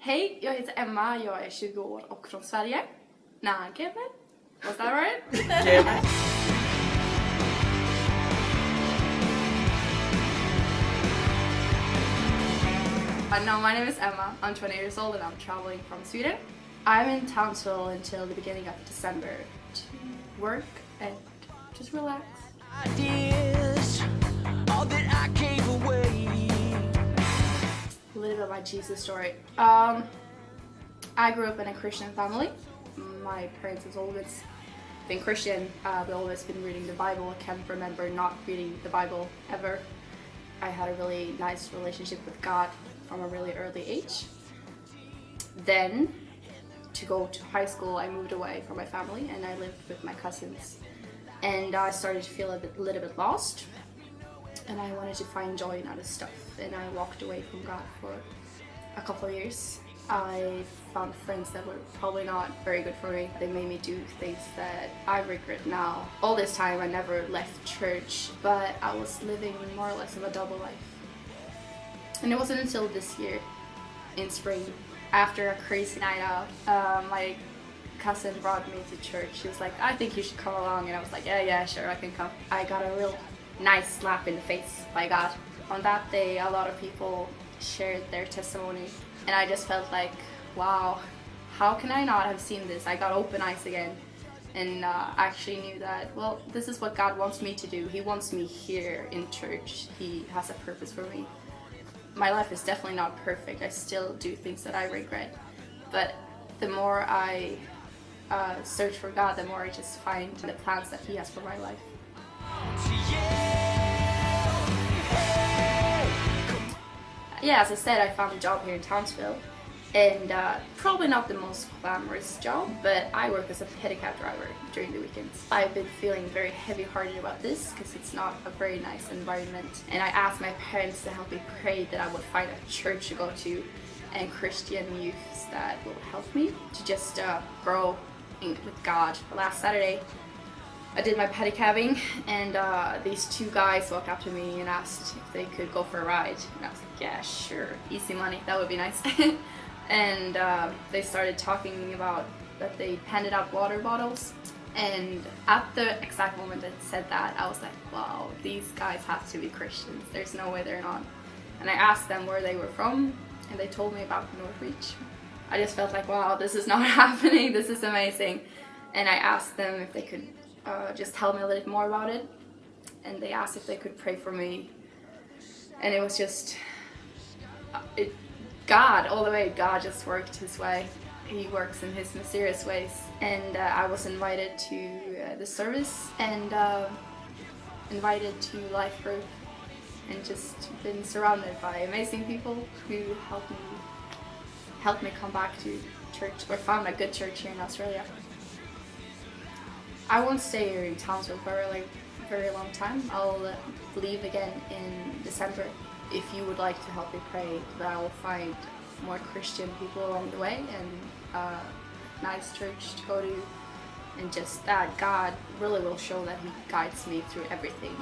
Hej, jag heter Emma, jag är 20 år och från Sverige. Nah, Kevin? Was that right? Kevin. No, my name is Emma. I'm 20 years old and I'm traveling from Sweden. I'm in Townsville until the beginning of December to work and just relax. Ideas, all that I gave away. A little bit of my Jesus story. I grew up in a Christian family. My parents have always been Christian. They've always been reading the Bible. I can't remember not reading the Bible ever. I had a really nice relationship with God from a really early age. Then, to go to high school, I moved away from my family and I lived with my cousins. And I started to feel a little bit lost. And I wanted to find joy in other stuff. And I walked away from God for a couple of years. I found friends that were probably not very good for me. They made me do things that I regret now. All this time I never left church, but I was living more or less of a double life. And it wasn't until this year, in spring, after a crazy night out, my cousin brought me to church. She was like, I think you should come along. And I was like, yeah, sure, I can come. I got a real nice slap in the face by God. On that day, a lot of people shared their testimony. And I just felt like, wow, how can I not have seen this? I got open eyes again and actually knew that, well, this is what God wants me to do. He wants me here in church. He has a purpose for me. My life is definitely not perfect. I still do things that I regret. But the more I search for God, the more I just find the plans that He has for my life. Yeah, as I said, I found a job here in Townsville, and probably not the most glamorous job, but I work as a pedicab driver during the weekends. I've been feeling very heavy-hearted about this because it's not a very nice environment, and I asked my parents to help me pray that I would find a church to go to and Christian youths that will help me to just grow with God. Last Saturday, I did my pedicabbing, and these two guys walked up to me and asked if they could go for a ride. And I was like, yeah, sure, easy money, that would be nice. And they started talking about that they handed out water bottles. And at the exact moment that said that, I was like, wow, these guys have to be Christians. There's no way they're not. And I asked them where they were from, and they told me about Northreach. I just felt like, wow, this is not happening, this is amazing. And I asked them if they could just tell me a little bit more about it, and they asked if they could pray for me, and it was just God all the way. God just worked His way. He works in His mysterious ways, and I was invited to the service and invited to life group, and just been surrounded by amazing people who helped me come back to church, or found a good church here in Australia. I won't stay here in Townsville for a very long time. I'll leave again in December. If you would like to help me pray that I will find more Christian people along the way and a nice church to go to, and just that God really will show that He guides me through everything.